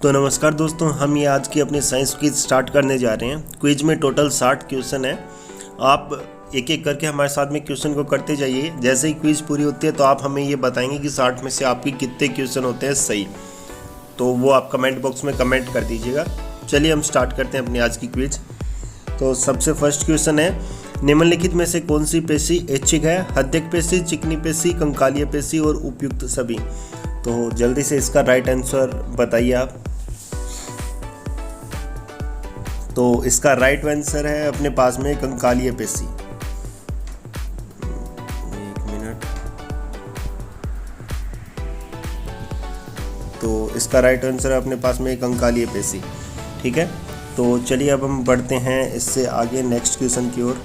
तो नमस्कार दोस्तों, हम ये आज की अपनी साइंस क्विज स्टार्ट करने जा रहे हैं। क्विज में टोटल 60 क्वेश्चन है। आप एक एक करके हमारे साथ में क्वेश्चन को करते जाइए। जैसे ही क्विज पूरी होती है तो आप हमें ये बताएंगे कि 60 में से आपके कितने क्वेश्चन होते हैं सही, तो वो आप कमेंट बॉक्स में कमेंट कर दीजिएगा। चलिए हम स्टार्ट करते हैं अपनी आज की क्विज। तो सबसे फर्स्ट क्वेश्चन है, निम्नलिखित में से कौन सी पेशी ऐच्छिक है? हृदय पेशी, चिकनी पेशी, कंकालीय पेशी और उपयुक्त सभी। तो जल्दी से इसका राइट आंसर बताइए आप। तो इसका राइट आंसर है अपने पास में कंकालीय पेशी। एक मिनट। तो इसका राइट आंसर है अपने पास में कंकालीय पेशी। ठीक है, तो चलिए अब हम बढ़ते हैं इससे आगे नेक्स्ट क्वेश्चन की ओर।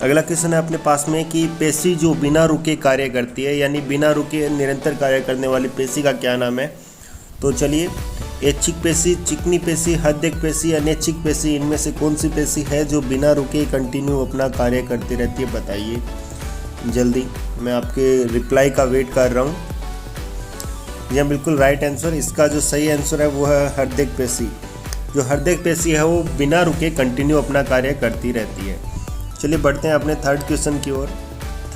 अगला क्वेश्चन है अपने पास में कि पेशी जो बिना रुके कार्य करती है, यानी बिना रुके निरंतर कार्य करने वाली पेशी का क्या नाम है? तो चलिए, ऐच्छिक पेशी, चिकनी पेशी, हृदय पेशी, अनैच्छिक पेशी, इनमें से कौन सी पेशी है जो बिना रुके कंटिन्यू अपना कार्य करती रहती है? बताइए जल्दी, मैं आपके रिप्लाई का वेट कर रहा हूँ। यह बिल्कुल राइट आंसर। इसका जो सही आंसर है वो है हृदय पेशी। जो हृदय पेशी है वो बिना रुके कंटिन्यू अपना कार्य करती रहती है। चलिए बढ़ते हैं अपने थर्ड क्वेश्चन की ओर।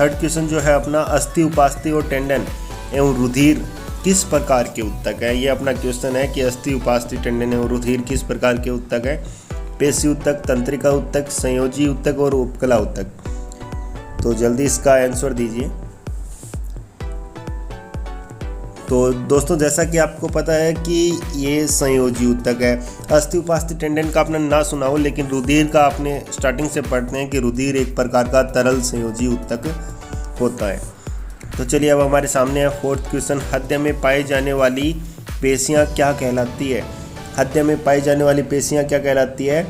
थर्ड क्वेश्चन जो है अपना, अस्थि, उपास्थि और टेंडन एवं रुधिर किस प्रकार के उत्तक है? ये अपना क्वेश्चन है कि अस्थि, उपास्थि, टेंडन एवं रुधिर किस प्रकार के उत्तक है? पेशी उत्तक, तंत्रिका उत्तक, संयोजी उत्तक और उपकला उत्तक। तो जल्दी इसका आंसर दीजिए। तो दोस्तों, जैसा कि आपको पता है कि ये संयोजी उत्तक है। अस्थि, उपास्थि, टेंडन का आपने ना सुना हो, लेकिन रुधिर का आपने स्टार्टिंग से पढ़ते हैं कि रुधिर एक प्रकार का तरल संयोजी उत्तक होता है। तो चलिए अब हमारे सामने है फोर्थ क्वेश्चन, हृदय में पाई जाने वाली पेशियां क्या कहलाती है? हृदय में पाई जाने वाली पेशियां क्या कहलाती है?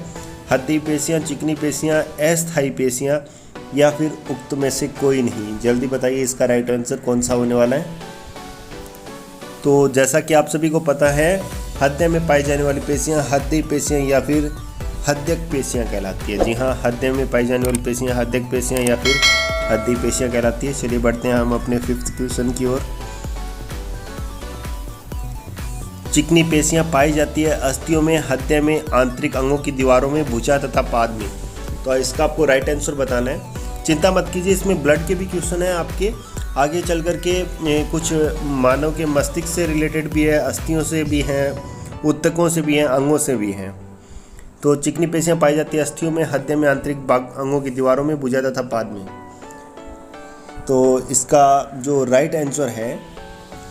हृदय पेशियां, चिकनी पेशियां, अस्थायी पेशियां या फिर उक्त में से कोई नहीं। जल्दी बताइए इसका राइट आंसर कौन सा होने वाला है। तो जैसा कि आप सभी को पता है, हृदय में पाई जाने वाली पेशियां हृदय पेशियां या फिर हृदय पेशियां कहलाती है। जी हाँ, हृदय में पाई जाने वाली पेशियां हृदय पेशियां या फिर हृदय पेशियां कहलाती है। चलिए बढ़ते हैं हम अपने फिफ्थ क्वेश्चन की ओर। चिकनी पेशियां पाई जाती है अस्थियों में, हृदय में, आंतरिक अंगों की दीवारों में, भुजा तथा पाद में। तो इसका आपको राइट आंसर बताना है। चिंता मत कीजिए, इसमें ब्लड के भी क्वेश्चन है आपके आगे चल कर के। कुछ मानव के मस्तिष्क से रिलेटेड भी है, अस्थियों से भी हैं, उत्तकों से भी हैं, अंगों से भी हैं। तो चिकनी पेशियां पाई जाती है अस्थियों में, हृदय में, आंतरिक भाग अंगों की दीवारों में, भुजा तथा पाद में। तो इसका जो राइट आंसर है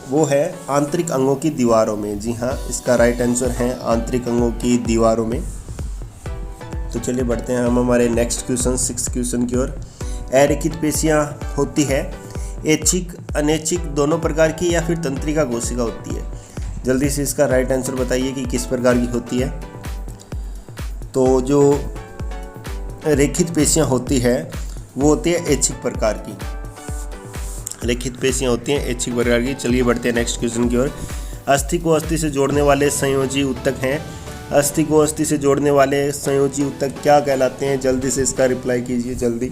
वो है आंतरिक अंगों की दीवारों में। जी हाँ, इसका राइट आंसर है आंतरिक अंगों की दीवारों में। तो चलिए बढ़ते हैं हम हमारे नेक्स्ट क्वेश्चन, सिक्स्थ क्वेश्चन की ओर। अरेखित पेशियां होती है ऐच्छिक, अनैच्छिक दोनों प्रकार की या फिर तंत्रिका कोशिका होती है? जल्दी से इसका राइट आंसर बताइए कि किस प्रकार की होती है। तो जो रेखित पेशियां होती है वो होती है ऐच्छिक प्रकार की। रेखित पेशियां होती हैं ऐच्छिक प्रकार की। चलिए बढ़ते हैं नेक्स्ट क्वेश्चन की ओर। अस्थि को अस्थि से जोड़ने वाले संयोजी उत्तक हैं। अस्थि को अस्थि से जोड़ने वाले संयोजी उत्तक क्या कहलाते हैं? जल्दी से इसका रिप्लाई कीजिए जल्दी।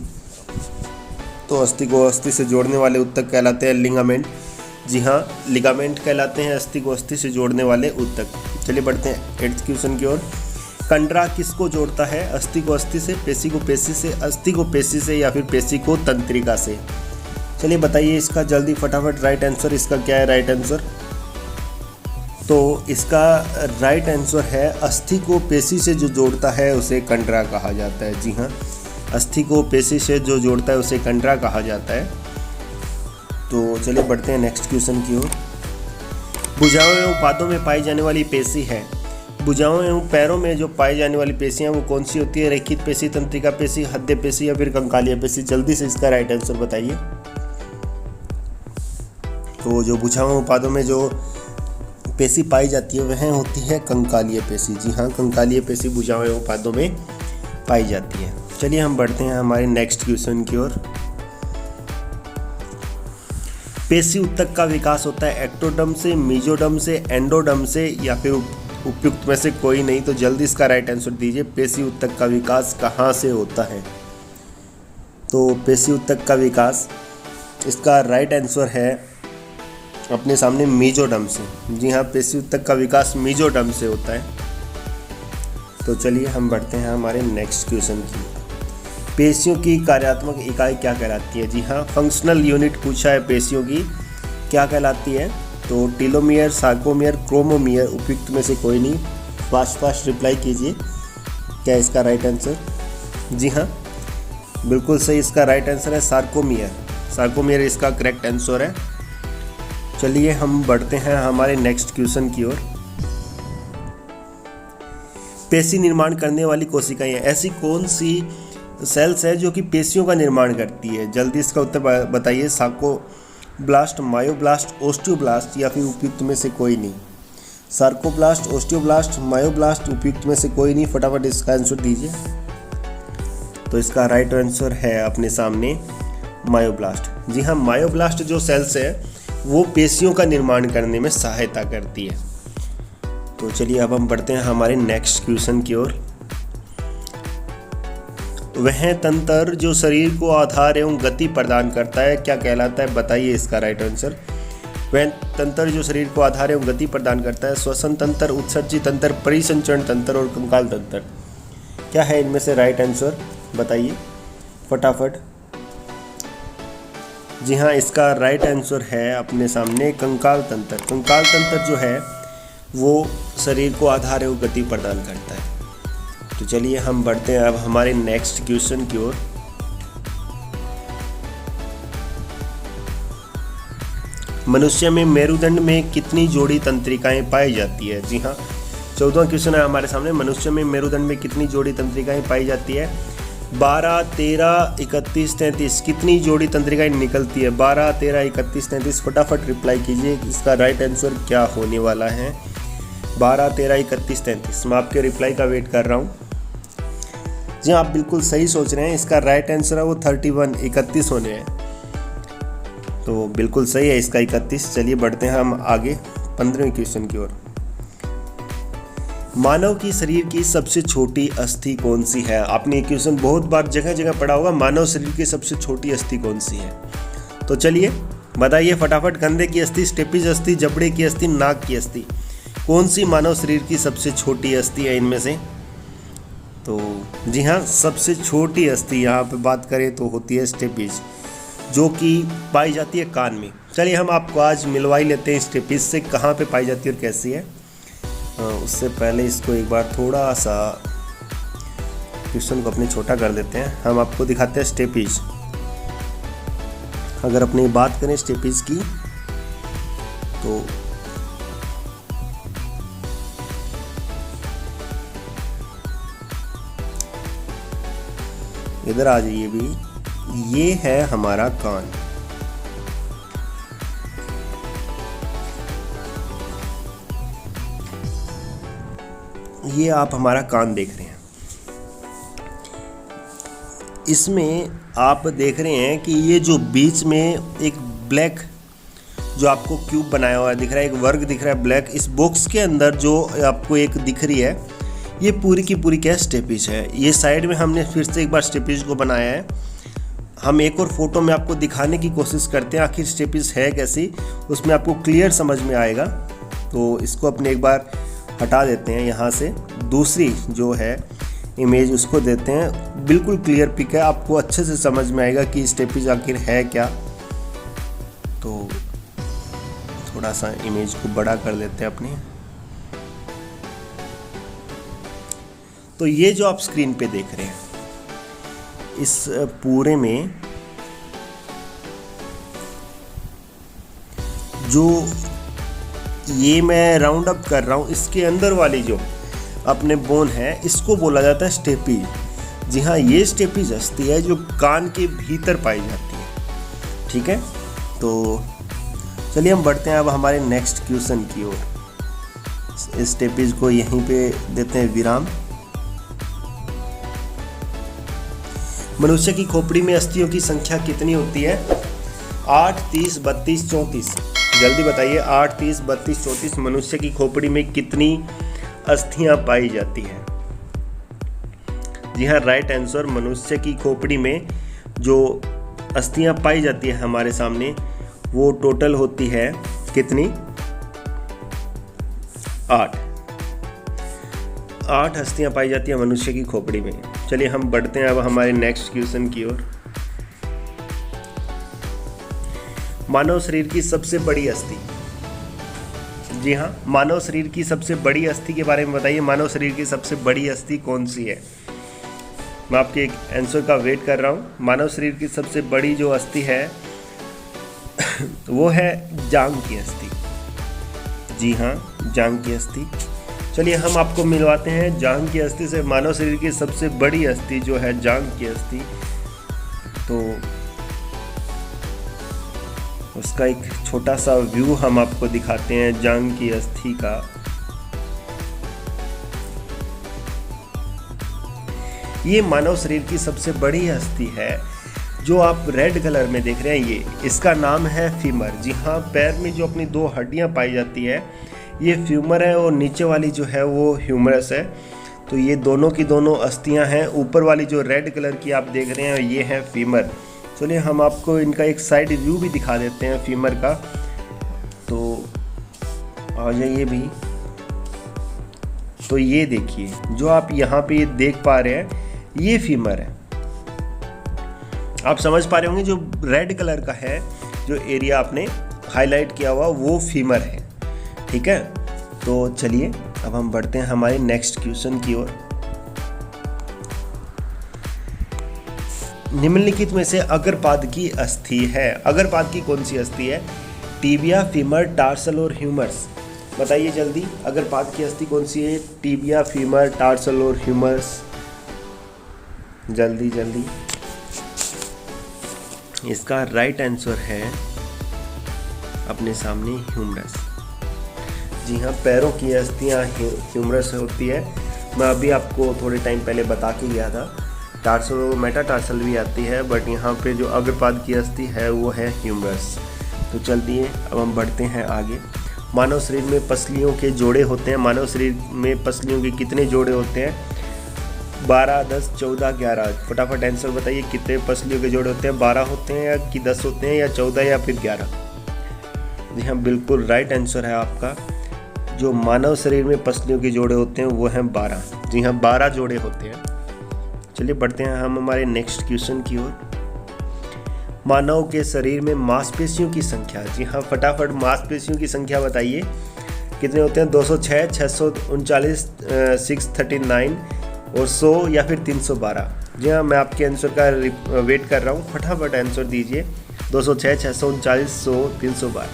तो अस्थि को अस्थि से जोड़ने वाले उत्तक कहलाते हैं लिगामेंट। जी हाँ, लिगामेंट कहलाते हैं अस्थि को अस्थि से जोड़ने वाले उत्तक। चलिए बढ़ते हैं एट्थ क्वेश्चन की ओर। कंडरा किसको जोड़ता है? अस्थि को अस्थि से, पेशी को पेशी से, अस्थि को पेशी से या फिर पेशी को तंत्रिका से? चलिए बताइए इसका जल्दी फटाफट राइट आंसर। इसका क्या है राइट आंसर? तो इसका राइट आंसर है अस्थि को पेशी से जो जोड़ता है उसे कंडरा कहा जाता है। जी हाँ, अस्थि को पेशी से जो जोड़ता है उसे कंडरा कहा जाता है। तो चलिए बढ़ते हैं नेक्स्ट क्वेश्चन की ओर। भुजाओं एवं पादों में पाई जाने वाली पेशी है। भुजाओं एवं पैरों में जो पाई जाने वाली पेशियां वो कौन सी होती है? रेखित पेशी, तंत्रिका पेशी, हृदय पेशी या फिर कंकालीय पेशी? जल्दी से इसका राइट आंसर बताइए। तो जो भुजाओं एवं पादों में जो पेशी पाई जाती है वह होती है कंकालीय पेशी। जी हाँ, कंकालीय पेशी भुजाओं एवं पादों में पाई जाती है। चलिए हम बढ़ते हैं हमारे नेक्स्ट क्वेश्चन की ओर। पेशी उत्तक का विकास होता है एक्टोडर्म से, मेसोडर्म से, एंडोडर्म से या फिर उपयुक्त में से कोई नहीं। तो जल्दी इसका राइट आंसर दीजिए। पेशी उत्तक का विकास कहाँ से होता है? तो पेशी उत्तक का विकास, इसका राइट आंसर है अपने सामने मीजोडर्म से। जी हाँ, पेशी ऊतक का विकास मीजोडर्म से होता है। तो चलिए हम बढ़ते हैं हमारे नेक्स्ट क्वेश्चन की। पेशियों की कार्यात्मक इकाई क्या कहलाती है? जी हाँ, फंक्शनल यूनिट पूछा है पेशियों की क्या कहलाती है। तो टीलोमियर, सार्कोमियर, क्रोमोमियर, उपयुक्त में से कोई नहीं। फास्ट रिप्लाई कीजिए, क्या इसका राइट आंसर? जी हाँ, बिल्कुल सही, इसका राइट आंसर है सार्कोमियर। सार्कोमियर इसका करेक्ट आंसर है। चलिए हम बढ़ते हैं हमारे नेक्स्ट क्वेश्चन की ओर। पेशी निर्माण करने वाली कोशिकाएं, ऐसी कौन सी सेल्स है जो कि पेशियों का निर्माण करती है? जल्दी इसका उत्तर बताइए। सार्कोब्लास्ट, मायोब्लास्ट, ओस्टियोब्लास्ट या फिर उपयुक्त में से कोई नहीं। सार्कोब्लास्ट, ओस्टियोब्लास्ट, मायोब्लास्ट, उपयुक्त में से कोई नहीं। फटाफट इसका आंसर दीजिए। तो इसका राइट आंसर है अपने सामने मायोब्लास्ट। जी हाँ, मायोब्लास्ट जो सेल्स है वो पेशियों का निर्माण करने में सहायता करती है। तो चलिए अब हम बढ़ते हैं हमारे नेक्स्ट क्वेश्चन की ओर। वह तंत्र जो शरीर को आधार एवं गति प्रदान करता है क्या कहलाता है? बताइए इसका राइट आंसर। वह तंत्र जो शरीर को आधार एवं गति प्रदान करता है, श्वसन तंत्र, उत्सर्जी तंत्र, परिसंचरण तंत्र और कंकाल तंत्र। क्या है इनमें से राइट आंसर? बताइए फटाफट। जी हाँ, इसका राइट आंसर है अपने सामने कंकाल तंत्र। कंकाल तंत्र जो है वो शरीर को आधार एवं गति प्रदान करता है। तो चलिए हम बढ़ते हैं अब हमारे नेक्स्ट क्वेश्चन की ओर। मनुष्य में मेरुदंड में कितनी जोड़ी तंत्रिकाएं पाई जाती है? जी हाँ, 14वां क्वेश्चन है हमारे सामने। मनुष्य में मेरुदंड में कितनी जोड़ी तंत्रिकाएं पाई जाती है? 12, 13, 31, 33 कितनी जोड़ी तंत्रिकाएं निकलती है? 12, 13, 31, 33 फटाफट रिप्लाई कीजिए, इसका राइट आंसर क्या होने वाला है? 12, 13, 31, 33। मैं आपके रिप्लाई का वेट कर रहा हूँ। जी आप बिल्कुल सही सोच रहे हैं, इसका राइट आंसर है वो 31, 31 होने हैं। तो बिल्कुल सही है इसका 31। चलिए बढ़ते हैं हम आगे 15वें क्वेश्चन की ओर। मानव की शरीर की सबसे छोटी अस्थि कौन सी है? आपने ये क्वेश्चन बहुत बार जगह जगह पढ़ा होगा। मानव शरीर की सबसे छोटी अस्थि कौन सी है? तो चलिए बताइए फटाफट। कंधे की अस्थि, स्टेपिज अस्थि, जबड़े की अस्थि, नाक की अस्थि, कौन सी मानव शरीर की सबसे छोटी अस्थि है इनमें से? तो जी हाँ, सबसे छोटी अस्थि यहाँ पे बात करें तो होती है स्टेपिज, जो कि पाई जाती है कान में। चलिए हम आपको आज मिलवा ही लेते हैं स्टेपिज से, कहाँ पे पाई जाती है और कैसी है। उससे पहले इसको एक बार थोड़ा सा क्वेश्चन को अपने छोटा कर देते हैं। हम आपको दिखाते हैं स्टेपिज। अगर अपनी बात करें स्टेपिज की तो इधर आ जाइए भी। ये है हमारा कान। ये आप हमारा कान देख रहे हैं। इसमें आप देख रहे हैं कि ये जो बीच में एक ब्लैक जो आपको क्यूब बनाया हुआ दिख रहा है, एक वर्ग दिख रहा है ब्लैक, इस बॉक्स के अंदर जो आपको एक दिख रही है, ये पूरी की पूरी क्या स्टेपिज है। ये साइड में हमने फिर से एक बार स्टेपिज को बनाया है। हम एक और फोटो में आपको दिखाने की कोशिश करते हैं आखिर स्टेपिज है कैसी, उसमें आपको क्लियर समझ में आएगा। तो इसको अपने एक बार हटा देते हैं यहाँ से। दूसरी जो है इमेज उसको देते हैं, बिल्कुल क्लियर पिक है, आपको अच्छे से समझ में आएगा कि स्टेपिज आखिर है क्या। तो थोड़ा सा इमेज को बड़ा कर देते हैं अपनी। तो ये जो आप स्क्रीन पे देख रहे हैं, इस पूरे में जो ये मैं राउंड अप कर रहा हूँ, इसके अंदर वाली जो अपने बोन है इसको बोला जाता है स्टेपिज। जी हाँ, ये स्टेपिज अस्थि है जो कान के भीतर पाई जाती है। ठीक है, तो चलिए हम बढ़ते हैं अब हमारे नेक्स्ट क्वेश्चन की ओर। इस स्टेपिज को यहीं पे देते हैं विराम। मनुष्य की खोपड़ी में अस्थियों की संख्या कितनी होती है? 8, 30, 32, 34। जल्दी बताइए, 8, 30, 32, 34 मनुष्य की खोपड़ी में कितनी अस्थियां पाई जाती हैं? जी हाँ, राइट आंसर। मनुष्य की खोपड़ी में जो अस्थियां पाई जाती है हमारे सामने, वो टोटल होती है कितनी? 8 अस्थियां पाई जाती हैं मनुष्य की खोपड़ी में। चलिए हम बढ़ते हैं अब हमारे नेक्स्ट क्वेश्चन की ओर। मानव शरीर की सबसे बड़ी अस्थि। जी हाँ, मानव शरीर की सबसे बड़ी अस्थि के बारे में बताइए। मानव शरीर की सबसे बड़ी अस्थि कौन सी है? मैं आपके एक आंसर का वेट कर रहा हूँ। मानव शरीर की सबसे बड़ी जो अस्थि है वो है जांघ की अस्थि। जी हाँ, जांघ की अस्थि। चलिए हम आपको मिलवाते हैं जांघ की अस्थि से। मानव शरीर की सबसे बड़ी अस्थि जो है जांघ की अस्थि, तो उसका एक छोटा सा व्यू हम आपको दिखाते हैं जांघ की अस्थि का। ये मानव शरीर की सबसे बड़ी अस्थि है जो आप रेड कलर में देख रहे हैं। ये इसका नाम है फीमर। जी हाँ, पैर में जो अपनी 2 हड्डियां पाई जाती है ये फ्यूमर है और नीचे वाली जो है वो ह्यूमरस है। तो ये दोनों की दोनों अस्थियां हैं। ऊपर वाली जो रेड कलर की आप देख रहे हैं ये है फीमर। चलिए हम आपको इनका एक साइड व्यू भी दिखा देते हैं फीमर का। तो आ जाइए भी। तो ये देखिए जो आप यहाँ पे देख पा रहे हैं ये फीमर है। आप समझ पा रहे होंगे जो रेड कलर का है, जो एरिया आपने हाईलाइट किया हुआ वो फीमर है। ठीक है, तो चलिए अब हम बढ़ते हैं हमारे नेक्स्ट क्वेश्चन की ओर। निम्नलिखित में से अग्रपाद की अस्थि है। अग्रपाद की कौन सी अस्थि है? टीबिया, फीमर, टार्सल और ह्यूमरस। बताइए जल्दी, अग्रपाद की अस्थि कौन सी है? टीबिया, फीमर, टार्सल और ह्यूमरस। जल्दी जल्दी। इसका राइट आंसर है अपने सामने ह्यूमरस। जी हाँ, पैरों की अस्थियाँ ह्यूमरस होती है। मैं अभी आपको थोड़े टाइम पहले बता के गया था। टार्सल और मेटाटार्सल भी आती है, बट यहाँ पे जो अग्रपाद की अस्थि है वो है ह्यूमरस। तो चलिए अब हम बढ़ते हैं आगे। मानव शरीर में पसलियों के जोड़े होते हैं। मानव शरीर में पसलियों के कितने जोड़े होते हैं? 12, 10, 14, 11। फटाफट आंसर बताइए, कितने पसलियों के जोड़े होते हैं? 12 होते हैं या कि 10 होते हैं या 14 या फिर 11? जी हाँ, बिल्कुल राइट आंसर है आपका। जो मानव शरीर में पसलियों के जोड़े होते हैं वो हैं 12। जी हाँ, 12 जोड़े होते हैं। चलिए बढ़ते हैं हम हमारे नेक्स्ट क्वेश्चन की ओर। मानव के शरीर में मांसपेशियों की संख्या। जी हाँ, फटाफट मांसपेशियों की संख्या बताइए, कितने होते हैं? 206, 639, 639 और 100 या फिर 312। जी हाँ, मैं आपके आंसर का वेट कर रहा हूँ। फटाफट आंसर दीजिए। 206, 639, 100, 312।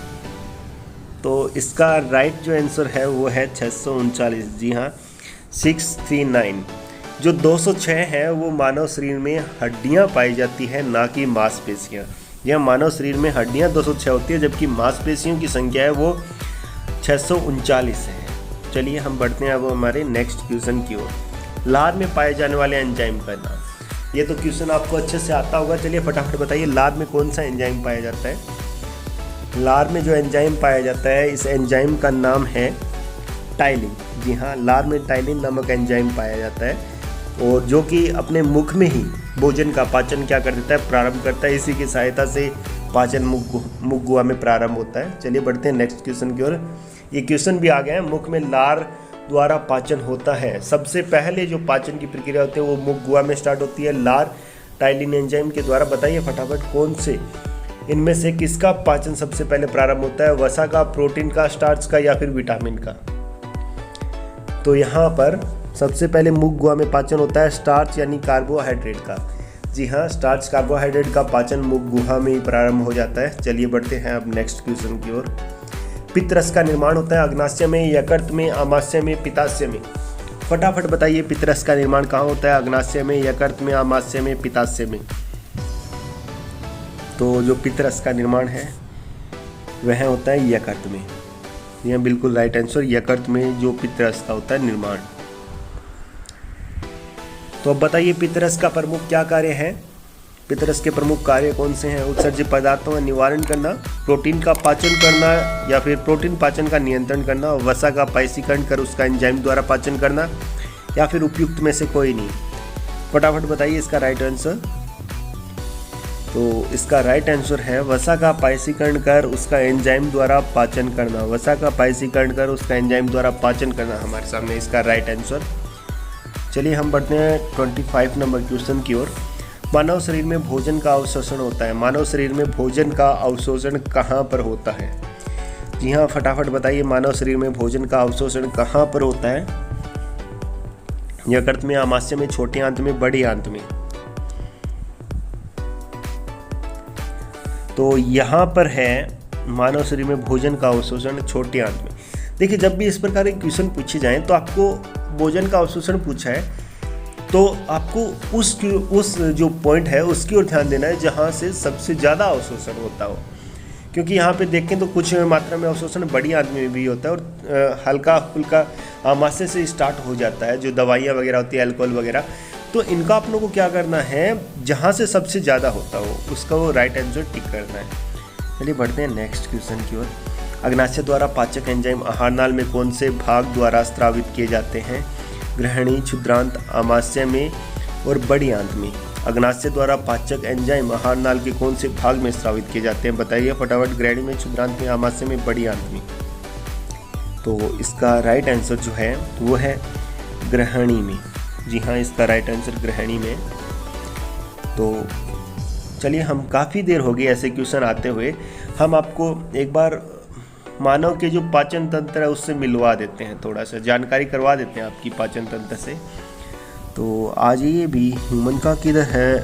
तो इसका राइट जो आंसर है वो है 639। जी हाँ, 639। जो 206 है वो मानव शरीर में हड्डियां पाई जाती है, ना कि मांसपेशियां। यह मानव शरीर में हड्डियां 206 होती है, जबकि मांसपेशियों की संख्या है वो 639 है। चलिए हम बढ़ते हैं अब हमारे नेक्स्ट क्वेश्चन की ओर। लार में पाए जाने वाले एंजाइम का नाम। ये तो क्वेश्चन आपको अच्छे से आता होगा। चलिए फटाफट बताइए, लार में कौन सा एंजाइम पाया जाता है? लार में जो एंजाइम पाया जाता है, इस एंजाइम का नाम है टाइलिन। जी हाँ, लार में टाइलिन नामक एंजाइम पाया जाता है, और जो कि अपने मुख में ही भोजन का पाचन क्या कर देता है? प्रारंभ करता है। इसी की सहायता से पाचन मुख गुहा में प्रारंभ होता है। चलिए बढ़ते हैं नेक्स्ट क्वेश्चन की ओर। ये क्वेश्चन भी आ गया है। मुख में लार द्वारा पाचन होता है। सबसे पहले जो पाचन की प्रक्रिया होती है वो मुख गुहा में स्टार्ट होती है लार टाइलिन एंजाइम के द्वारा। बताइए फटाफट कौन से इनमें से किसका पाचन सबसे पहले प्रारंभ होता है? वसा का, प्रोटीन का, स्टार्च का या फिर विटामिन का? तो यहाँ पर सबसे पहले मुख गुहा में पाचन होता है स्टार्च यानी कार्बोहाइड्रेट का। जी हाँ, स्टार्च कार्बोहाइड्रेट का पाचन मुख गुहा में ही प्रारंभ हो जाता है। चलिए बढ़ते हैं अब नेक्स्ट क्वेश्चन की ओर। पित्तरस का निर्माण होता है अग्नाशय में, यकृत में, आमाशय में, पित्ताशय में। फटाफट बताइए, पित्तरस का निर्माण कहाँ होता है? अग्नाशय में, यकृत में, आमाशय में, पित्ताशय में। तो जो पित्तरस का निर्माण है वह होता है यकृत में। यह बिल्कुल राइट आंसर, यकृत में जो पित्तरस का होता है निर्माण। तो अब बताइए, पित्तरस का प्रमुख क्या कार्य है? पित्तरस के प्रमुख कार्य कौन से हैं? उत्सर्जित पदार्थों का निवारण करना, प्रोटीन का पाचन करना या फिर प्रोटीन पाचन का नियंत्रण करना, वसा का पाइसीकरण कर उसका एंजाइम द्वारा पाचन करना, या फिर उपयुक्त में से कोई नहीं। फटाफट बताइए इसका राइट आंसर। तो इसका राइट आंसर है वसा का पायसीकरण कर उसका एंजाइम द्वारा पाचन करना। वसा का पायसीकरण कर उसका एंजाइम द्वारा पाचन करना हमारे सामने इसका राइट आंसर। चलिए हम बढ़ते हैं 25 नंबर क्वेश्चन की ओर। मानव शरीर में भोजन का अवशोषण होता है। मानव शरीर में भोजन का अवशोषण कहाँ पर होता है? जी हाँ, फटाफट बताइए, मानव शरीर में भोजन का अवशोषण कहाँ पर होता है? यकृत में, आमाशय में, छोटे आंत में, बड़ी आंत में? तो यहाँ पर है मानव शरीर में भोजन का अवशोषण छोटी आंत में। देखिए, जब भी इस प्रकार के क्वेश्चन पूछे जाएं तो आपको भोजन का अवशोषण पूछा है तो आपको उस जो पॉइंट है उसकी ओर ध्यान देना है जहाँ से सबसे ज़्यादा अवशोषण होता हो, क्योंकि यहाँ पे देखें तो कुछ मात्रा में अवशोषण बड़ी आंत में भी होता है और हल्का फुल्का आमाशय से स्टार्ट हो जाता है, जो दवाइयाँ वगैरह होती है, अल्कोहल वगैरह। तो इनका आप लोगों को क्या करना है, जहाँ से सबसे ज़्यादा होता हो उसका वो राइट आंसर टिक करना है। चलिए बढ़ते हैं नेक्स्ट क्वेश्चन की ओर। अग्नाशय द्वारा पाचक एंजाइम आहार नाल में कौन से भाग द्वारा स्रावित किए जाते हैं? ग्रहणी, क्षुद्रांत, आमाशय में और बड़ी आंत में। अग्नाशय द्वारा पाचक एंजाइम आहार नाल के कौन से भाग में स्रावित किए जाते हैं? बताइए फटाफट। ग्रहणी में, क्षुद्रांत में, आमाशय में, बड़ी आंत में। तो इसका राइट आंसर जो है वो है ग्रहणी में। जी हाँ, इसका राइट आंसर ग्रहणी में। तो चलिए, हम काफ़ी देर हो गई ऐसे क्वेश्चन आते हुए, हम आपको एक बार मानव के जो पाचन तंत्र है उससे मिलवा देते हैं, थोड़ा सा जानकारी करवा देते हैं आपकी पाचन तंत्र से। तो आज ये भी ह्यूमन का किधर है,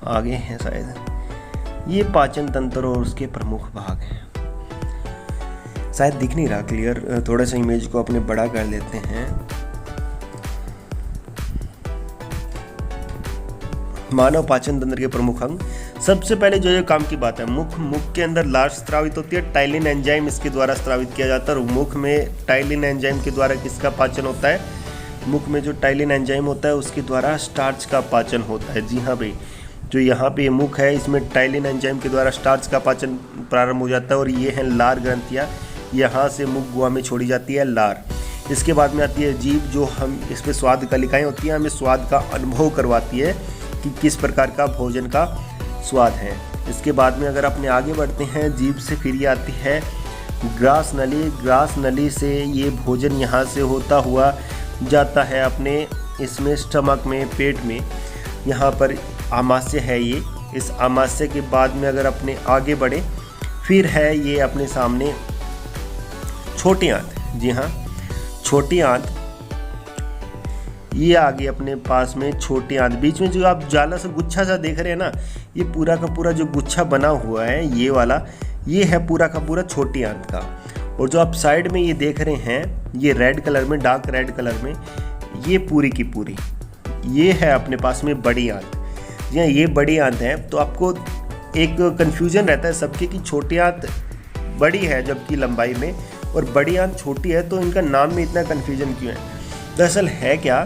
आगे है शायद। ये पाचन तंत्र और उसके प्रमुख भाग हैं, शायद दिख नहीं रहा क्लियर, थोड़ा सा इमेज को अपने बड़ा कर लेते हैं। मानव पाचन तंत्र के प्रमुख अंग, सबसे पहले जो ये काम की बात है, मुख के अंदर लार स्रावित होती है, टाइलिन एंजाइम इसके द्वारा स्रावित किया जाता है। और मुख में टाइलिन एंजाइम के द्वारा किसका पाचन होता है? मुख में जो टाइलिन एंजाइम होता है उसके द्वारा स्टार्च का पाचन होता है। जी हाँ भाई, जो यहाँ पे मुख है इसमें टाइलिन एंजाइम के द्वारा स्टार्च का पाचन प्रारंभ हो जाता है। और ये है लार ग्रंथियाँ, यहाँ से मुख गुहा में छोड़ी जाती है लार। इसके बाद में आती है जीभ, जो हम इस पर स्वाद कलिकाएँ होती हैं, हमें स्वाद का अनुभव करवाती है कि किस प्रकार का भोजन का स्वाद है। इसके बाद में अगर अपने आगे बढ़ते हैं, जीभ से फिर ये आती है ग्रास नली। ग्रास नली से ये भोजन यहाँ से होता हुआ जाता है अपने इसमें स्टमक में, पेट में। यहाँ पर आमाशय है ये। इस आमाशय के बाद में अगर अपने आगे बढ़े, फिर है ये अपने सामने छोटी आंत। जी हाँ, छोटी आंत, ये आगे अपने पास में छोटी आंत। बीच में जो आप जाला सा गुच्छा सा देख रहे हैं ना, ये पूरा का पूरा जो गुच्छा बना हुआ है ये वाला, ये है पूरा का पूरा छोटी आंत का। और जो आप साइड में ये देख रहे हैं, ये रेड कलर में, डार्क रेड कलर में, ये पूरी की पूरी ये है अपने पास में बड़ी आंत। जी हाँ, ये बड़ी आंत है। तो आपको एक कन्फ्यूजन रहता है सबके कि छोटी आंत बड़ी है जबकि लंबाई में, और बड़ी आंत छोटी है, तो इनका नाम में इतना कन्फ्यूजन क्यों है? दरअसल है क्या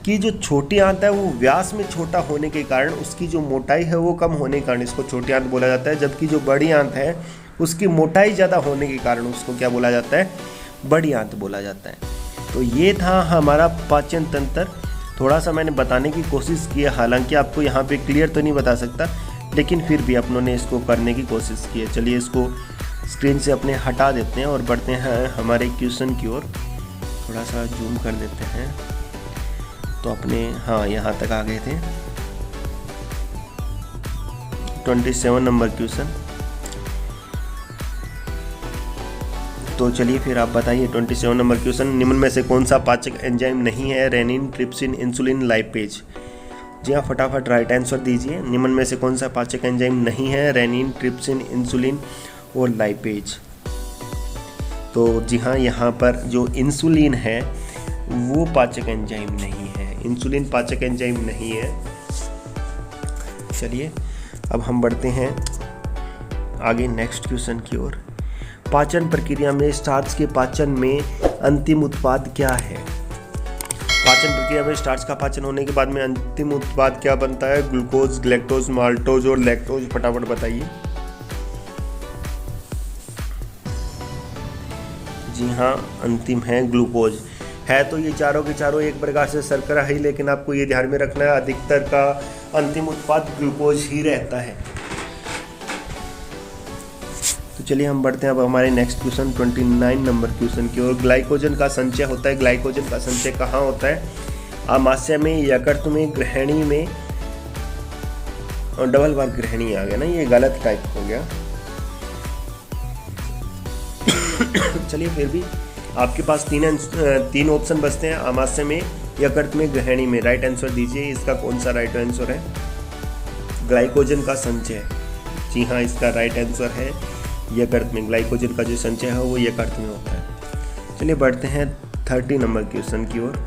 कि जो छोटी आंत है वो व्यास में छोटा होने के कारण उसकी जो मोटाई है वो कम होने के कारण इसको छोटी आंत बोला जाता है, जबकि जो बड़ी आंत है उसकी मोटाई ज़्यादा होने के कारण उसको क्या बोला जाता है? बड़ी आंत बोला जाता है। तो ये था हमारा पाचन तंत्र। थोड़ा सा मैंने बताने की कोशिश की है, हालांकि आपको यहाँ पे क्लियर तो नहीं बता सकता, लेकिन फिर भी अपनों ने इसको करने की कोशिश की है। चलिए इसको स्क्रीन से अपने हटा देते हैं और बढ़ते हैं हमारे क्वेश्चन की ओर। थोड़ा सा जूम कर देते हैं तो अपने, हाँ, यहाँ तक आ गए थे। 27 नंबर क्वेश्चन। तो चलिए फिर आप बताइए 27 नंबर क्वेश्चन। निम्न में से कौन सा पाचक एंजाइम नहीं है? Rennin, trypsin, insulin, lipase. जी हाँ, फटाफट राइट आंसर दीजिए। निम्न में से कौन सा पाचक एंजाइम नहीं है? रेनिन, ट्रिप्सिन, इंसुलिन और लाइपेज। तो जी हाँ, यहाँ पर जो इंसुलिन है वो पाचक एंजाइम नहीं है। इंसुलिन पाचक एंजाइम नहीं है। चलिए अब हम बढ़ते हैं आगे नेक्स्ट क्वेश्चन की ओर। पाचन प्रक्रिया में स्टार्च के पाचन में अंतिम उत्पाद क्या है? पाचन प्रक्रिया में स्टार्च का पाचन होने के बाद में अंतिम उत्पाद क्या बनता है? ग्लूकोज, ग्लैक्टोज, माल्टोज और लैक्टोज। फटाफट बताइए। जी हाँ, अंतिम है ग्लूकोज। है तो ये चारों के चारों एक प्रकार से शर्करा ही, लेकिन आपको ये ध्यान में रखना है अधिकतर का अंतिम उत्पाद ग्लूकोज ही रहता है। तो चलिए हम बढ़ते हैं अब हमारे नेक्स्ट क्वेश्चन 29 नंबर क्वेश्चन की ओर। ग्लाइकोजन का संचय होता है। ग्लाइकोजन का संचय कहाँ होता है? आमाशय में, यकृत में, ग्रहणी में, और डबल बार ग्रहणी आ गया ना, ये गलत टाइप हो गया। चलिए फिर भी आपके पास तीन ऑप्शन बचते हैं, आमाशय में, यकृत में, ग्रहणी में। राइट आंसर दीजिए, इसका कौन सा राइट आंसर है? ग्लाइकोजन का संचय। जी हाँ, इसका राइट आंसर है यकृत में। ग्लाइकोजन का जो संचय है वो यकृत में होता है। चलिए बढ़ते हैं 30 नंबर क्वेश्चन की ओर।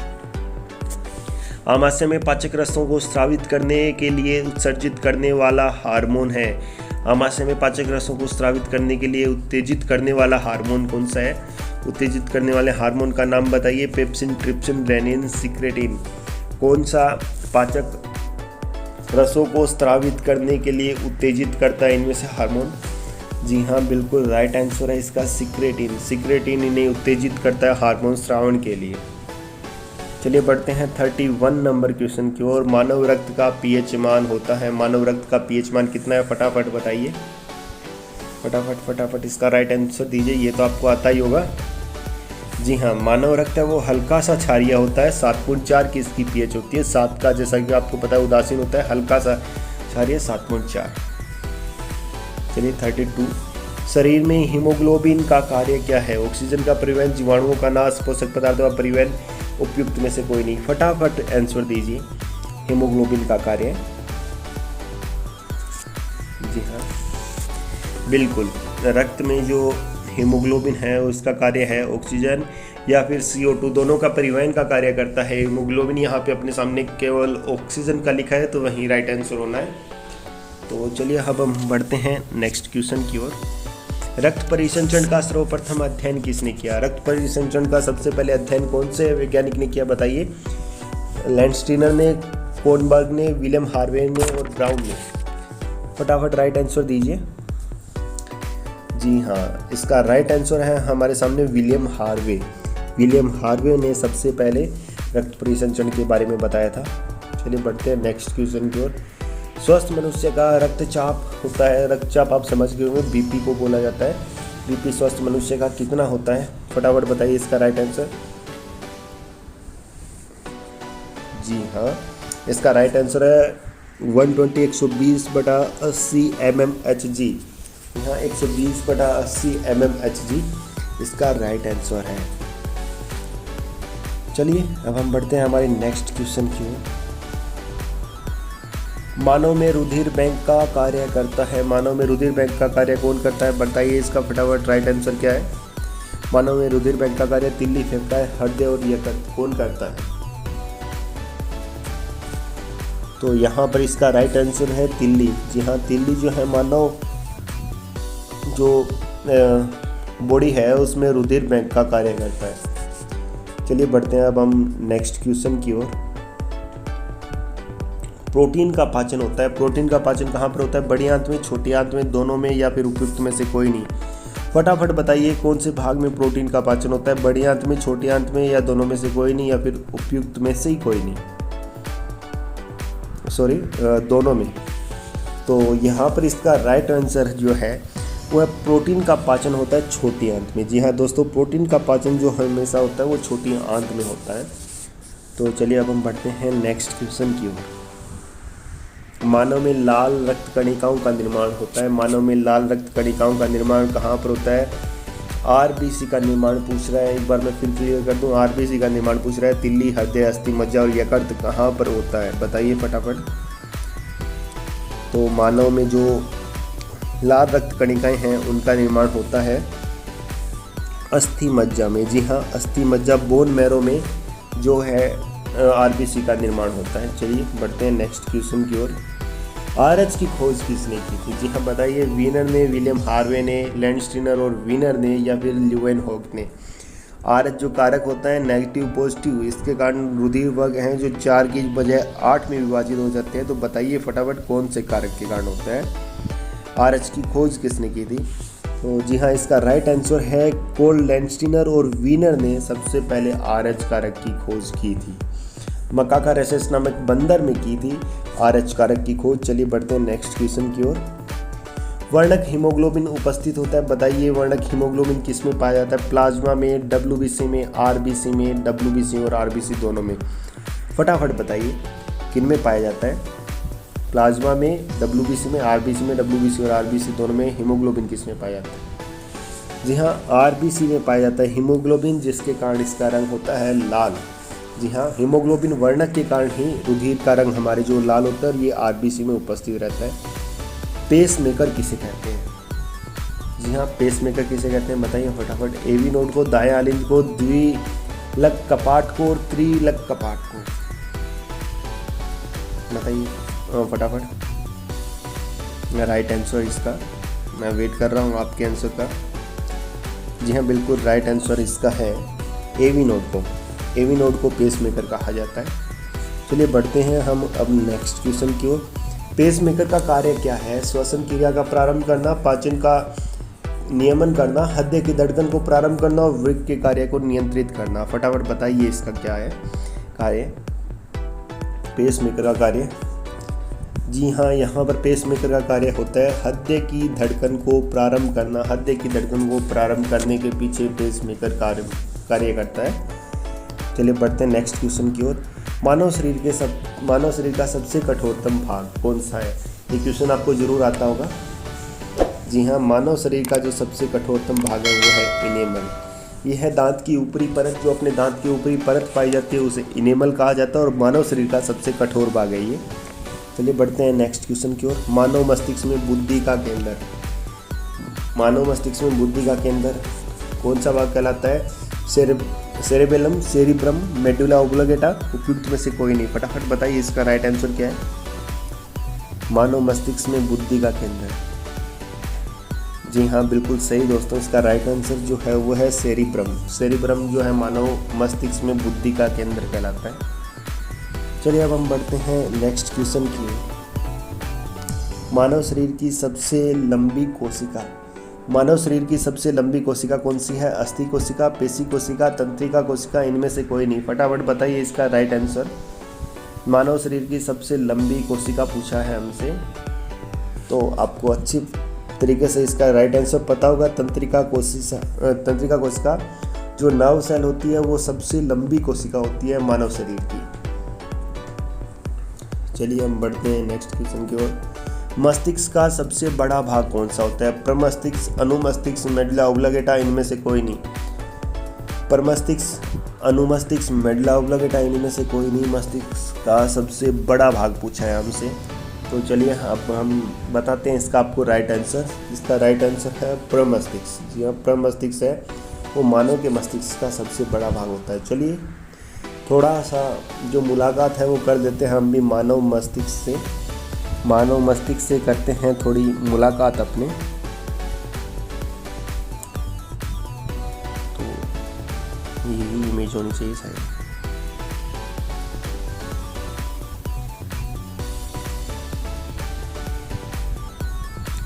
आमाशय में पाचक रसों को स्रावित करने के लिए उत्सर्जित करने वाला हार्मोन है। आमाशय में पाचक रसों को स्रावित करने के लिए उत्तेजित करने वाला हार्मोन कौन सा है? उत्तेजित करने वाले हार्मोन का नाम बताइए। Pepsin, trypsin, rennin, secretin. कौन सा पाचक रसों को स्रावित करने के लिए उत्तेजित करता है इनमें से हार्मोन? जी हाँ, बिल्कुल राइट आंसर है इसका सिक्रेटिन। सिक्रेटिन इन्हें उत्तेजित करता है हार्मोन स्रावण के लिए। चलिए बढ़ते हैं 31 नंबर क्वेश्चन की ओर। मानव रक्त का पीएच मान होता है। मानव रक्त का पीएच मान कितना है? फटाफट बताइए, फटाफट इसका राइट आंसर दीजिए। ये तो आपको आता ही होगा। जी हाँ, मानव रक्त है वो हल्का सा क्षारीय होता है। 7.4 की इसकी पीएच होती है। 7 का जैसा कि आपको पता है उदासीन होता है, हल्का सा क्षारीय 7.4। चलिए 32। शरीर में हीमोग्लोबिन का कार्य क्या है? ऑक्सीजन का परिवहन, जीवाणुओं का नाश, पोषक पदार्थों का परिवहन, उपयुक्त में से कोई नहीं। फटाफट आंसर दीजिए। हीमोग्लोबिन का कार्य, जी हाँ बिल्कुल, रक्त में जो हीमोग्लोबिन है उसका कार्य है ऑक्सीजन या फिर CO2 दोनों का परिवहन का कार्य करता है। हीमोग्लोबिन यहाँ पे अपने सामने केवल ऑक्सीजन का लिखा है तो वहीं राइट आंसर होना है। तो चलिए अब हम बढ़ते हैं नेक्स्ट क्वेश्चन की ओर। रक्त परिसंचरण का सर्वप्रथम अध्ययन किसने किया? रक्त परिसंचरण का सबसे पहले अध्ययन कौन से वैज्ञानिक ने किया बताइए? लैंडस्टीनर ने, कोनबर्ग ने, विलियम हार्वे ने और ब्राउन ने। फटाफट राइट आंसर दीजिए। जी हाँ, इसका राइट आंसर है हमारे सामने विलियम हार्वे। विलियम हार्वे ने सबसे पहले रक्त परिसंचरण के बारे में बताया था। चलिए बढ़ते हैं नेक्स्ट क्वेश्चन की ओर। स्वस्थ मनुष्य का रक्तचाप होता है। रक्तचाप आप समझ गए होंगे, बीपी को बोला जाता है। बीपी स्वस्थ मनुष्य का कितना होता है? फटाफट बताइए इसका राइट आंसर। जी हाँ, इसका राइट आंसर है 120/80 mmHg। यहाँ 120/80 mmHg इसका राइट आंसर है। चलिए अब हम बढ़ते हैं हमारे नेक्स्ट क्वेश्चन की ओर। मानव में रुधिर बैंक का कार्य करता है। मानव में रुधिर बैंक का कार्य कौन करता है बताइए इसका फटाफट राइट आंसर क्या है? मानव में रुधिर बैंक का कार्य तिल्ली, फेफड़ा, हृदय और यकृत कौन करता है? तो यहाँ पर इसका राइट आंसर है तिल्ली। जी हाँ, तिल्ली जो है मानव जो बॉडी है उसमें रुधिर बैंक का कार्य करता है। चलिए बढ़ते हैं अब हम नेक्स्ट क्वेश्चन की ओर। प्रोटीन का पाचन होता है। प्रोटीन का पाचन कहाँ पर होता है? बड़ी आंत में, छोटी आंत में, दोनों में या फिर उपयुक्त में से कोई नहीं। फटाफट बताइए कौन से भाग में प्रोटीन का पाचन होता है? बड़ी आंत में, छोटी आंत में, या दोनों में से कोई नहीं, या फिर उपयुक्त में से ही कोई नहीं। सॉरी, दोनों में। तो यहाँ पर इसका राइट आंसर जो है वह प्रोटीन का पाचन होता है छोटी आंत में। जी हाँ दोस्तों, प्रोटीन का पाचन जो हमेशा होता है वो छोटी आंत में होता है। तो चलिए अब हम बढ़ते हैं नेक्स्ट क्वेश्चन की ओर। मानव में लाल रक्त कणिकाओं का निर्माण होता है। मानव में लाल रक्त कणिकाओं का निर्माण कहाँ पर होता है? RBC का निर्माण पूछ रहा है। एक बार मैं फिर क्लियर कर दूं, RBC का निर्माण पूछ रहा है। तिल्ली, हृदय, अस्थि मज्जा और यकृत कहाँ पर होता है बताइए फटाफट। तो मानव में जो लाल रक्त कणिकाएं हैं उनका निर्माण होता है अस्थि मज्जा में। जी हाँ, अस्थि मज्जा, बोन मैरो में जो है RBC का निर्माण होता है। चलिए बढ़ते हैं नेक्स्ट क्वेश्चन की ओर। RH की खोज किसने की थी? जी हाँ बताइए। वीनर ने, विलियम हार्वे ने, लैंडस्टीनर और वीनर ने, या फिर ल्यूवेनहॉक ने। RH जो कारक होता है नेगेटिव पॉजिटिव, इसके कारण रुधिर वर्ग हैं जो 4 की बजाय 8 में विभाजित हो जाते हैं। तो बताइए फटाफट कौन से कारक के कारण होता है? RH की खोज किसने की थी? तो जी हाँ, इसका राइट आंसर है कोल लैंडस्टीनर और वीनर ने सबसे पहले RH कारक की खोज की थी। मकाकारेसस नामक बंदर में की थी RH कारक की खोज। चलिए बढ़ते हैं नेक्स्ट क्वेश्चन की ओर। वर्णक हीमोग्लोबिन उपस्थित होता है, बताइए वर्णक हीमोग्लोबिन किस में पाया जाता है? प्लाज्मा में, WBC में, RBC में, WBC और RBC दोनों में। फटाफट बताइए किन में पाया जाता है? प्लाज्मा में, WBC में, RBC में, WBC और RBC दोनों में हीमोग्लोबिन किस में पाया जाता है? जी हाँ, RBC में पाया जाता है हीमोग्लोबिन, जिसके कारण इसका रंग होता है लाल। जी हाँ, हीमोग्लोबिन वर्णक के कारण ही रुधिर का रंग हमारे जो लाल होता है, ये RBC में उपस्थित रहता है। पेस मेकर किसे कहते हैं? जी हाँ, पेस मेकर किसे कहते हैं बताइए फटाफट। AV नोड को, दाएं आलिंद को, द्विलक कपाट को और त्रिलक कपाट को बताइए फटाफट। राइट आंसर इसका, मैं वेट कर रहा हूँ आपके आंसर का। जी हाँ, बिल्कुल राइट आंसर इसका है AV नोड को। AV नोड को पेस मेकर कहा जाता है। चलिए बढ़ते हैं हम अब नेक्स्ट क्वेश्चन की ओर। पेसमेकर का कार्य क्या है? श्वसन क्रिया का प्रारंभ करना, पाचन का नियमन करना, हृदय की धड़कन को प्रारंभ करना और वृक्क के कार्य को नियंत्रित करना। फटाफट बताइए इसका क्या है कार्य, पेसमेकर का कार्य। जी हाँ, यहाँ पर पेसमेकर का कार्य होता है हृदय की धड़कन को प्रारंभ करना। हृदय की धड़कन को प्रारंभ करने के पीछे पेसमेकर कार्य करता है। चलिए बढ़ते हैं नेक्स्ट क्वेश्चन की ओर। मानव शरीर का सबसे कठोरतम भाग कौन सा है? ये क्वेश्चन आपको जरूर आता होगा। जी हाँ, मानव शरीर का जो सबसे कठोरतम भाग है वो है इनेमल। यह है दांत की ऊपरी परत, जो अपने दांत की ऊपरी परत पाई जाती है उसे इनेमल कहा जाता है और मानव शरीर का सबसे कठोर भाग है ये। चलिए बढ़ते हैं नेक्स्ट क्वेश्चन की ओर। मानव मस्तिष्क में बुद्धि का केंद्र, मानव मस्तिष्क में बुद्धि का केंद्र कौन सा भाग कहलाता है? सेरेबेलम, सेरिब्रम, मेडुला ओब्लोंगेटा, उपयुक्त में से कोई नहीं। फटाफट बताइए इसका राइट आंसर क्या है? मानव मस्तिष्क में बुद्धि का केंद्र। जी हाँ, बिल्कुल सही दोस्तों, इसका राइट आंसर जो है वो है सेरिब्रम। सेरिब्रम जो है मानव मस्तिष्क में बुद्धि का केंद्र कहलाता है। चलिए अब हम बढ़ते हैं नेक्स्ट क्वेश्चन की। मानव शरीर की सबसे लंबी कोशिका, मानव शरीर की सबसे लंबी कोशिका कौन सी है? अस्थि कोशिका, पेशी कोशिका, तंत्रिका कोशिका, इनमें से कोई नहीं। फटाफट बताइए इसका राइट आंसर। मानव शरीर की सबसे लंबी कोशिका पूछा है हमसे, तो आपको अच्छी तरीके से इसका राइट आंसर पता होगा। तंत्रिका कोशिका जो नर्व सेल होती है वो सबसे लंबी कोशिका होती है मानव शरीर की। चलिए हम बढ़ते हैं नेक्स्ट क्वेश्चन की ओर। मस्तिष्क का सबसे बड़ा भाग कौन सा होता है? प्रमस्तिष्क, अनुमस्तिष्क, मेडुला ओब्लोंगेटा, इनमें से कोई नहीं। प्रमस्तिष्क, अनुमस्तिष्क, मेडुला ओब्लोंगेटा, इनमें से कोई नहीं। मस्तिष्क का सबसे बड़ा भाग पूछा है हमसे, तो चलिए अब हम बताते हैं इसका आपको राइट आंसर। इसका राइट आंसर है प्रमस्तिष्क। जी हाँ, प्रमस्तिष्क है वो मानव के मस्तिष्क का सबसे बड़ा भाग होता है। चलिए थोड़ा सा जो मुलाकात है वो कर देते हैं हम भी मानव मस्तिष्क से करते हैं थोड़ी मुलाकात अपने। तो यही इमेज होनी चाहिए शायद।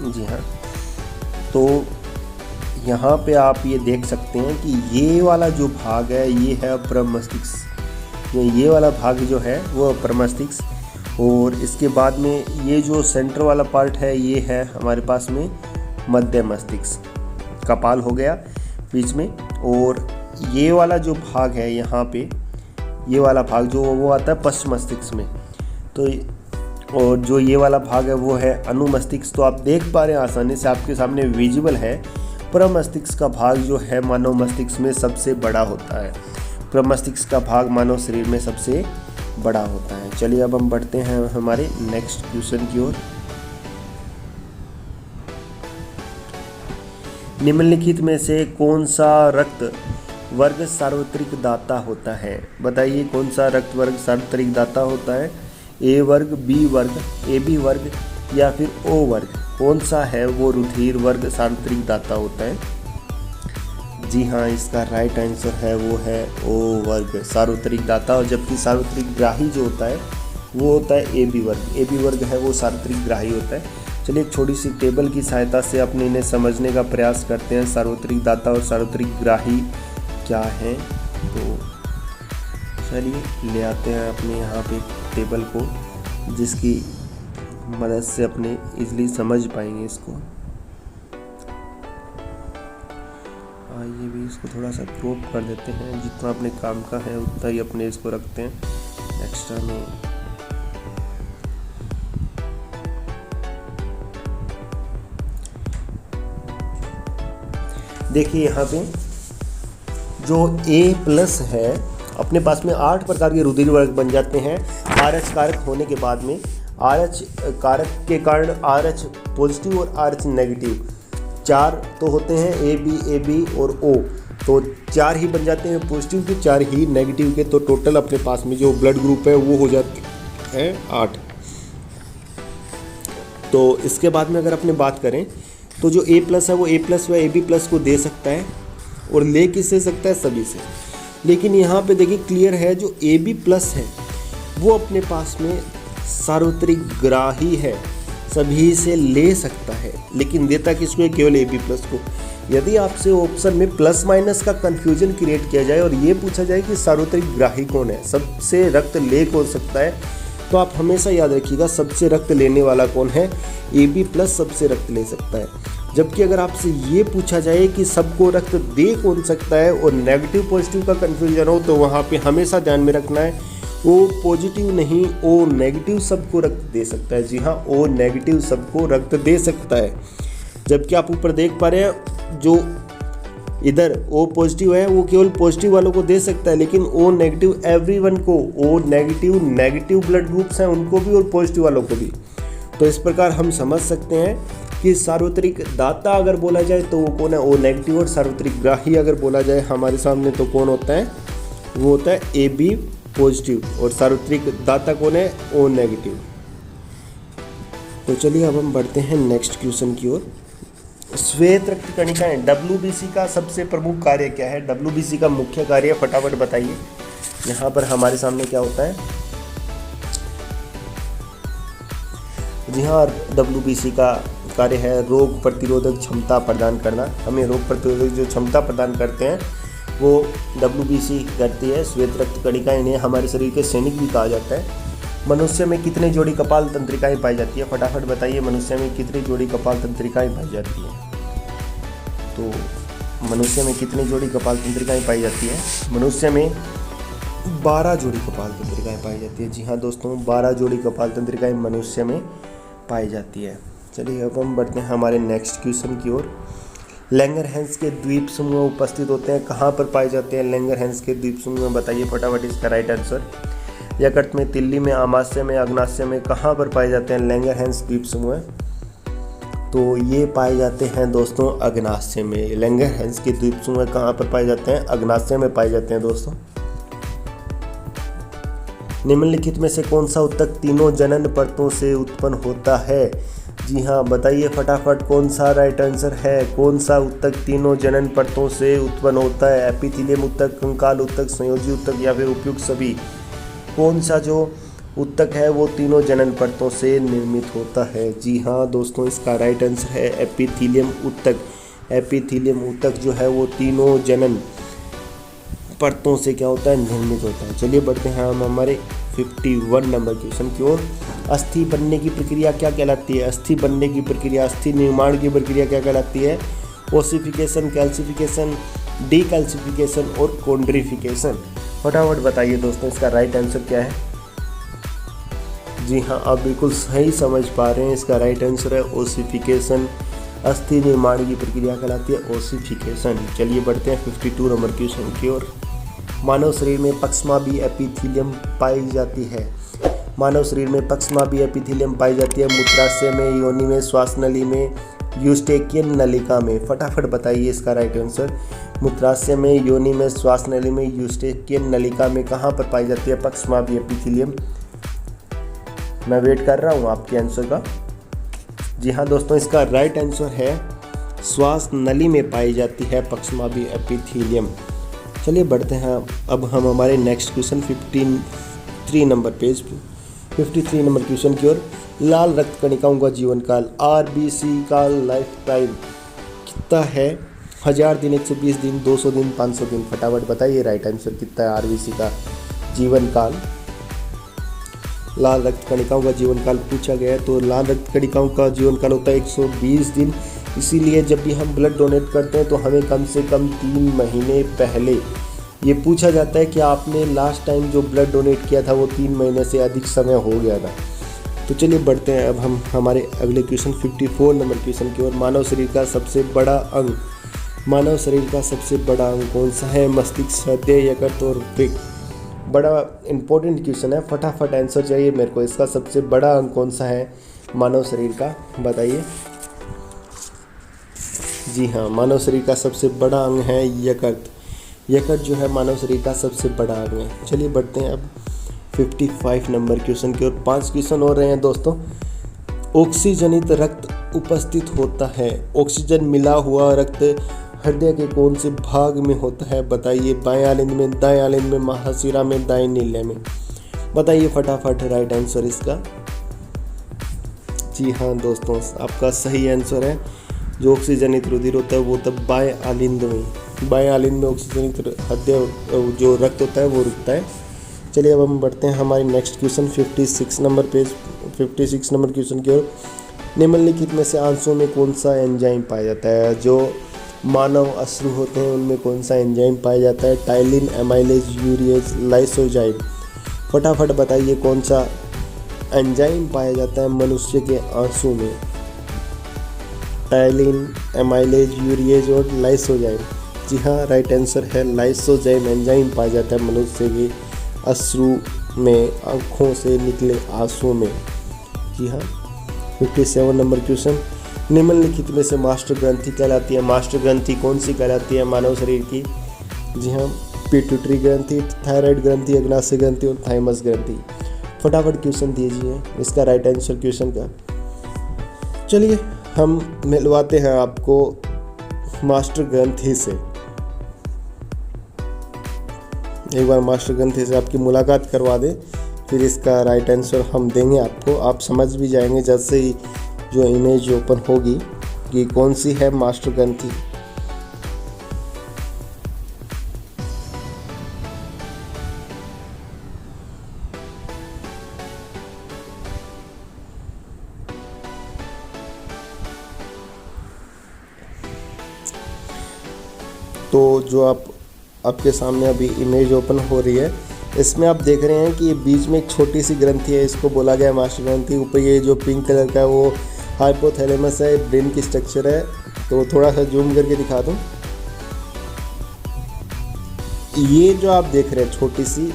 जी हाँ, तो यहाँ पे आप ये देख सकते हैं कि ये वाला जो भाग है ये है प्रमस्तिष्क। ये वाला भाग जो है वो प्रमस्तिष्क, और इसके बाद में ये जो सेंटर वाला पार्ट है ये है हमारे पास में मध्य मस्तिष्क। कपाल हो गया बीच में, और ये वाला जो भाग है यहाँ पे, ये वाला भाग जो वो आता है पश्च मस्तिष्क में। तो और जो ये वाला भाग है वो है अनुमस्तिष्क। तो आप देख पा रहे हैं आसानी से, आपके सामने विजिबल है। प्रमस्तिष्क का भाग जो है मानव मस्तिष्क में सबसे बड़ा होता है। प्रमस्तिष्क का भाग मानव शरीर में सबसे बड़ा होता है। चलिए अब हम बढ़ते हैं हमारे नेक्स्ट क्वेश्चन की ओर। निम्नलिखित में से कौन सा रक्त वर्ग सार्वत्रिक दाता होता है? बताइए कौन सा रक्त वर्ग सार्वत्रिक दाता होता है? ए वर्ग, बी वर्ग, AB वर्ग या फिर O वर्ग? कौन सा है वो रुधिर वर्ग सार्वत्रिक दाता होता है? जी हाँ, इसका राइट आंसर है वो है O वर्ग सार्वत्रिक दाता। और जबकि सार्वत्रिक ग्राही जो होता है वो होता है AB वर्ग। AB वर्ग है वो सार्वत्रिक ग्राही होता है। चलिए एक छोटी सी टेबल की सहायता से अपने इन्हें समझने का प्रयास करते हैं। सार्वत्रिक दाता और सार्वत्रिक ग्राही क्या हैं, तो चलिए ले आते हैं अपने यहाँ पे टेबल को, जिसकी मदद से अपने इजली समझ पाएंगे इसको। आइए भी इसको थोड़ा सा क्रॉप कर देते हैं, जितना अपने काम का है उतना ही अपने इसको रखते हैं एक्स्ट्रा में। देखिए यहाँ पे जो A+ है, अपने पास में 8 प्रकार के रुधिर वर्ग बन जाते हैं RH कारक होने के बाद में। RH कारक के कारण RH पॉजिटिव और RH नेगेटिव 4 तो होते हैं, AB और O, तो 4 ही बन जाते हैं पॉजिटिव के, 4 ही नेगेटिव के। तो टोटल अपने पास में जो ब्लड ग्रुप है वो हो जाते हैं 8। तो इसके बाद में अगर अपने बात करें तो जो A+ है वो A+ व AB+ को दे सकता है, और ले किससे सकता है, सभी से। लेकिन यहाँ पे देखिए क्लियर है, जो AB+ है वो अपने पास में सार्वत्रिक ग्राही है, सभी से ले सकता है, लेकिन देता किसको है, केवल AB+ को। यदि आपसे ऑप्शन में प्लस माइनस का कंफ्यूजन क्रिएट किया जाए और ये पूछा जाए कि सार्वत्रिक ग्राही कौन है, सबसे रक्त ले कौन सकता है, तो आप हमेशा याद रखिएगा सबसे रक्त लेने वाला कौन है, AB+ सबसे रक्त ले सकता है। जबकि अगर आपसे ये पूछा जाए कि सबको रक्त दे कौन सकता है और नेगेटिव पॉजिटिव का कंफ्यूजन हो, तो वहाँ पे हमेशा ध्यान में रखना है O पॉजिटिव नहीं, O नेगेटिव सबको रक्त दे सकता है। जी हाँ, O नेगेटिव सबको रक्त दे सकता है। जबकि आप ऊपर देख पा रहे हैं, जो इधर O पॉजिटिव है वो केवल पॉजिटिव वालों को दे सकता है, लेकिन O नेगेटिव एवरीवन को, O नेगेटिव ब्लड ग्रुप्स हैं उनको भी और पॉजिटिव वालों को भी। तो इस प्रकार हम समझ सकते हैं कि सार्वत्रिक दाता अगर बोला जाए तो वो कौन है, O नेगेटिव, और सार्वत्रिक ग्राही अगर बोला जाए हमारे सामने तो कौन होता है, वो होता है AB पॉजिटिव, और सार्वत्रिक दाता कौन है, O नेगेटिव। तो चलिए अब हम बढ़ते हैं नेक्स्ट क्वेश्चन की ओर। श्वेत रक्त कणिकाएं, WBC का सबसे प्रमुख कार्य क्या है, WBC का मुख्य कार्य फटाफट बताइए। यहाँ पर हमारे सामने क्या होता है, जी हाँ, WBC का कार्य है रोग प्रतिरोधक क्षमता प्रदान करना। हमें रोग प्रतिरोधक जो क्षमता प्रदान करते हैं वो WBC करती है। श्वेत रक्त कणिकाएं, इन्हें हमारे शरीर के सैनिक भी कहा जाता है। मनुष्य में कितनी जोड़ी कपाल तंत्रिकाएं पाई जाती है, फटाफट बताइए, मनुष्य में कितनी जोड़ी कपाल तंत्रिकाएं पाई जाती है। तो मनुष्य में कितनी जोड़ी कपाल तंत्रिकाएं पाई जाती है, मनुष्य में 12 जोड़ी कपाल तंत्रिकाएं पाई जाती है। जी हाँ दोस्तों, 12 जोड़ी कपाल तंत्रिकाएं मनुष्य में पाई जाती है। चलिए अब हम बढ़ते हैं हमारे नेक्स्ट क्वेश्चन की ओर। लैंगरहैंस के द्वीप समूह उपस्थित होते हैं, कहाँ पर पाए जाते हैं लैंगरहैंस के द्वीप समूह, बताइए फटाफट इसका राइट आंसर। यकृत में, तिल्ली में, आमाशय में, अग्नाशय में, कहाँ पर पाए जाते हैं लैंगरहैंस द्वीप समूह, तो ये पाए जाते हैं दोस्तों अग्नाशय में। लैंगरहैंस के द्वीप समूह कहाँ पर पाए जाते हैं, अग्नाशय में पाए जाते हैं दोस्तों। निम्नलिखित में से कौन सा ऊतक तीनों जनन परतों से उत्पन्न होता है, जी हाँ बताइए फटाफट कौन सा राइट आंसर है, कौन सा ऊतक तीनों जनन परतों से उत्पन्न होता है, एपिथेलियम ऊतक, कंकाल ऊतक, संयोजी ऊतक या फिर उपयुक्त सभी। कौन सा जो ऊतक है वो तीनों जनन परतों से निर्मित होता है, जी हाँ दोस्तों इसका राइट आंसर है एपिथेलियम ऊतक। एपिथेलियम ऊतक जो है वो तीनों जनन परतों से क्या होता है, निर्मित होता है। चलिए बढ़ते हैं हम हमारे 51 नंबर क्वेश्चन की ओर। अस्थि बनने की प्रक्रिया क्या कहलाती है, अस्थि बनने की प्रक्रिया, अस्थि निर्माण की प्रक्रिया क्या कहलाती है, ओसिफिकेशन, कैल्सिफिकेशन, डीकैल्सिफिकेशन और कॉन्ड्रिफिकेशन। फटाफट बताइए दोस्तों इसका राइट आंसर क्या है। जी हाँ, आप बिल्कुल सही समझ पा रहे हैं, इसका राइट आंसर है ओसिफिकेशन। अस्थि निर्माण की प्रक्रिया कहलाती है ओसिफिकेशन। चलिए बढ़ते हैं 52 नंबर क्वेश्चन की ओर। मानव शरीर में पक्ष्माभि एपिथेलियम पाई जाती है, मानव शरीर में पक्ष्माभि एपिथेलियम पाई जाती है मूत्राशय में, योनि में, श्वास नली में, यूस्टेकियन नलिका में। फटाफट बताइए इसका राइट आंसर। मूत्राशय में, योनि में, श्वास नली में, यूस्टेकियन नलिका में कहाँ पर पाई जाती है पक्ष्माभि एपिथेलियम। मैं वेट कर रहा हूँ आपके आंसर का। जी हाँ दोस्तों, इसका राइट आंसर है श्वास नली में पाई जाती है पक्ष्माभि एपिथेलियम। चलिए बढ़ते हैं अब हम हमारे नेक्स्ट क्वेश्चन 53 नंबर पेज पे। 53 नंबर क्वेश्चन की ओर। लाल रक्त कणिकाओं का जीवन काल, आरबीसी का लाइफ टाइम कितना है? 1000 दिन, 120 दिन, 200 दिन, 500 दिन। फटाफट बताइए राइट आंसर कितना है आरबीसी का जीवन काल। लाल रक्त कणिकाओं का जीवन काल पूछा गया है, तो लाल रक्त कणिकाओं का जीवन काल होता है 120 दिन। इसीलिए जब भी हम ब्लड डोनेट करते हैं तो हमें कम से कम 3 महीने पहले ये पूछा जाता है कि आपने लास्ट टाइम जो ब्लड डोनेट किया था वो 3 महीने से अधिक समय हो गया था। तो चलिए बढ़ते हैं अब हम हमारे अगले क्वेश्चन 54 नंबर क्वेश्चन की ओर। मानव शरीर का सबसे बड़ा अंग, मानव शरीर का सबसे बड़ा अंग कौन सा है? मस्तिष्क, हृदय, यकृत और वृक्क। बड़ा इंपॉर्टेंट क्वेश्चन है, फटाफट आंसर चाहिए मेरे को। इसका सबसे बड़ा अंग कौन सा है मानव शरीर का, बताइए। जी हाँ, मानव शरीर का सबसे बड़ा अंग है यकृत। यकृत जो है मानव शरीर का सबसे बड़ा अंग है। चलिए बढ़ते हैं अब 55 नंबर क्वेश्चन की ओर। 5 क्वेश्चन हो रहे हैं दोस्तों। ऑक्सीजनित रक्त उपस्थित होता है, ऑक्सीजन मिला हुआ रक्त हृदय के कौन से भाग में होता है? बताइए। बाएं आलिंद में, दाएं आलिंद में, महाशिरा में, दाएं नीले में। बताइए फटाफट राइट आंसर इसका। जी हाँ दोस्तों, आपका सही आंसर है। जो ऑक्सीजनित रुधिर होता है वो तब बाएं आलिंद में, बाएं आलिंद में ऑक्सीजनित हृदय जो रक्त होता है वो रुकता है। चलिए अब हम बढ़ते हैं हमारे next question 56 number page 56 number question की ओर। निम्नलिखित में से आंसुओं में कौन सा एंजाइम पाया जाता है? जो मानव अश्रु होते हैं उनमें कौन सा एंजाइम पाया जाता है? Ptyalin, amylase, urease, lysozyme. फटाफट बताइए कौन सा एंजाइम पाया जाता है मनुष्य के आंसू में? टाइलिन, एमाइलेज, यूरिएज और लाइसोजाइम। जी हाँ, राइट आंसर है लाइसोजाइम एंजाइम पाया जाता है मनुष्य के अश्रु में, आँखों से निकले आंसू में। जी हाँ। 57 नंबर क्वेश्चन। निम्नलिखित में से मास्टर ग्रंथि कहलाती है? मास्टर ग्रंथि कौन सी कहलाती है मानव शरीर की? जी हाँ, पिट्यूटरी ग्रंथि, थायराइड ग्रंथि, अग्नाशय ग्रंथि और थाइमस ग्रंथि। फटाफट क्वेश्चन दीजिए इसका राइट आंसर क्वेश्चन का। चलिए हम मिलवाते हैं आपको मास्टर ग्रंथि से। एक बार मास्टर ग्रंथि से आपकी मुलाकात करवा दें, फिर इसका राइट आंसर हम देंगे आपको। आप समझ भी जाएंगे जैसे ही जो इमेज ओपन होगी कि कौन सी है मास्टर ग्रंथि। तो जो आपके सामने अभी इमेज ओपन हो रही है, इसमें आप देख रहे हैं कि ये बीच में एक छोटी सी ग्रंथि है, इसको बोला गया है मास्टर ग्रंथि। ऊपर ये जो पिंक कलर का है वो हाइपोथैलेमस है, ब्रेन की स्ट्रक्चर है। तो थोड़ा सा जूम करके दिखा दूं। ये जो आप देख रहे हैं छोटी सी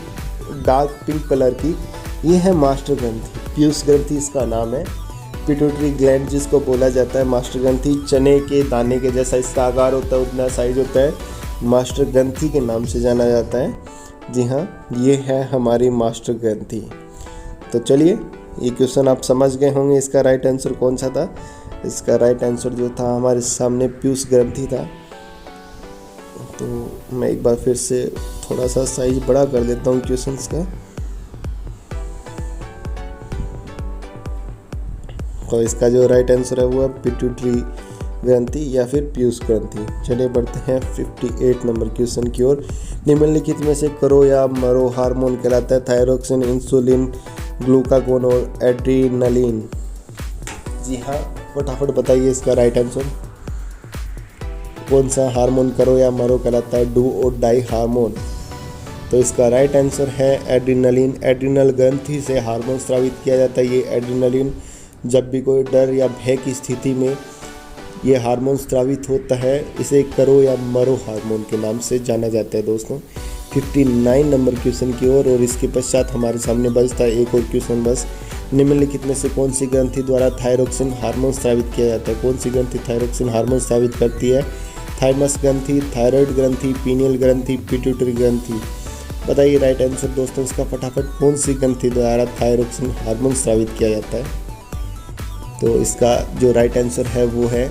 डार्क पिंक कलर की, ये है मास्टर ग्रंथि। पीयूष ग्रंथि इसका नाम है। पिट्यूटरी ग्लैंड जिसको बोला जाता है मास्टर ग्रंथि, चने के दाने के जैसा इसका आकार होता है, उतना साइज होता है, मास्टर ग्रंथि के नाम से जाना जाता है। जी हाँ, ये है हमारी मास्टर ग्रंथि। तो चलिए, ये क्वेश्चन आप समझ गए होंगे इसका राइट आंसर कौन सा था। इसका राइट आंसर जो था हमारे सामने पीयूष ग्रंथि था। तो मैं एक बार फिर से थोड़ा सा साइज बड़ा कर देता हूँ क्वेश्चंस का। तो इसका जो राइट आंसर है वो है पिट्यूटरी ग्रंथि या फिर पीयूष ग्रंथि। चलिए बढ़ते हैं 58 नंबर क्वेश्चन की ओर। निम्नलिखित में से करो या मरो हार्मोन कहलाता है? थायरोक्सिन, इंसुलिन, ग्लूकागोन और एड्रीनलिन। जी हाँ, फटाफट बताइए इसका राइट आंसर। कौन सा हार्मोन करो या मरो कहलाता है? डू और डाई हार्मोन। तो इसका राइट आंसर है एड्रीनलिन। एड्रीनल ग्रंथि से हार्मोन स्रावित किया जाता है। ये एड्रीनलिन जब भी कोई डर या भय की स्थिति में ये हार्मोन स्रावित होता है, इसे करो या मरो हार्मोन के नाम से जाना जाता है दोस्तों। 59 नंबर क्वेश्चन की ओर। और इसके पश्चात हमारे सामने बचता है एक और क्वेश्चन बस। निम्नलिखित में से कौन सी ग्रंथि द्वारा थायरोक्सिन हार्मोन स्रावित किया जाता है? कौन सी ग्रंथि थायरोक्सिन हार्मोन स्रावित करती है? थाइमस ग्रंथि, थायराइड ग्रंथि, पीनियल ग्रंथि, पिट्यूटरी ग्रंथि। बताइए राइट आंसर दोस्तों इसका फटाफट। कौन सी ग्रंथि द्वारा थायरोक्सिन हार्मोन स्रावित किया जाता है? तो इसका जो राइट आंसर है वो है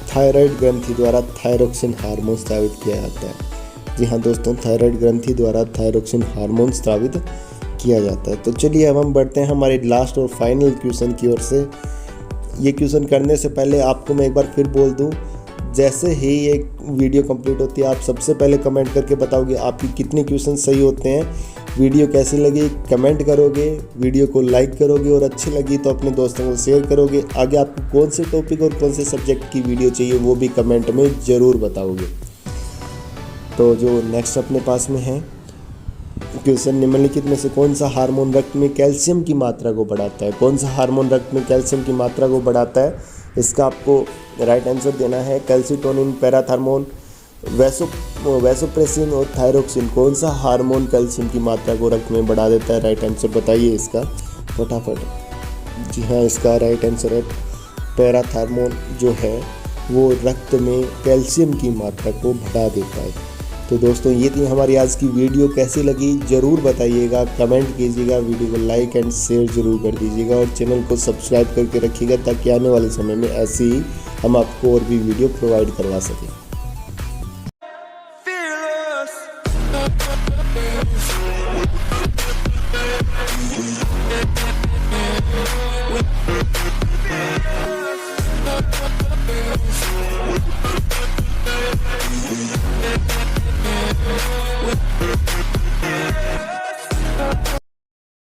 थायराइड ग्रंथि द्वारा थायरोक्सिन हार्मोन स्रावित किया जाता है। जी हाँ दोस्तों, थायराइड ग्रंथि द्वारा थायरोक्सिन हार्मोन स्रावित किया जाता है। तो चलिए अब हम बढ़ते हैं हमारे लास्ट और फाइनल क्वेश्चन की ओर से। ये क्वेश्चन करने से पहले आपको मैं एक बार फिर बोल दूं, जैसे ही ये वीडियो कंप्लीट होती है आप सबसे पहले कमेंट करके बताओगे आपकी कितने क्वेश्चन सही होते हैं। वीडियो कैसी लगी कमेंट करोगे, वीडियो को लाइक करोगे और अच्छी लगी तो अपने दोस्तों को शेयर करोगे। आगे आपको कौन से टॉपिक और कौन से सब्जेक्ट की वीडियो चाहिए वो भी कमेंट में ज़रूर बताओगे। तो जो नेक्स्ट अपने पास में है क्वेश्चन, निम्नलिखित में से कौन सा हार्मोन रक्त में कैल्शियम की मात्रा को बढ़ाता है? कौन सा हार्मोन रक्त में कैल्शियम की मात्रा को बढ़ाता है? इसका आपको राइट आंसर देना है कैल्सिटोनिन, पैराथार्मोन, वैसोप्रेसिन और थायरोक्सिन। कौन सा हार्मोन कैल्शियम की मात्रा को रक्त में बढ़ा देता है? राइट आंसर बताइए इसका फटाफट। जी हाँ, इसका राइट आंसर है पैराथार्मोन जो है वो रक्त में कैल्शियम की मात्रा को बढ़ा देता है। तो दोस्तों ये थी हमारी आज की वीडियो, कैसी लगी ज़रूर बताइएगा, कमेंट कीजिएगा, वीडियो को लाइक एंड शेयर ज़रूर कर दीजिएगा और चैनल को सब्सक्राइब करके रखिएगा ताकि आने वाले समय में ऐसी ही हम आपको और भी वीडियो प्रोवाइड करवा सकें। Fearless.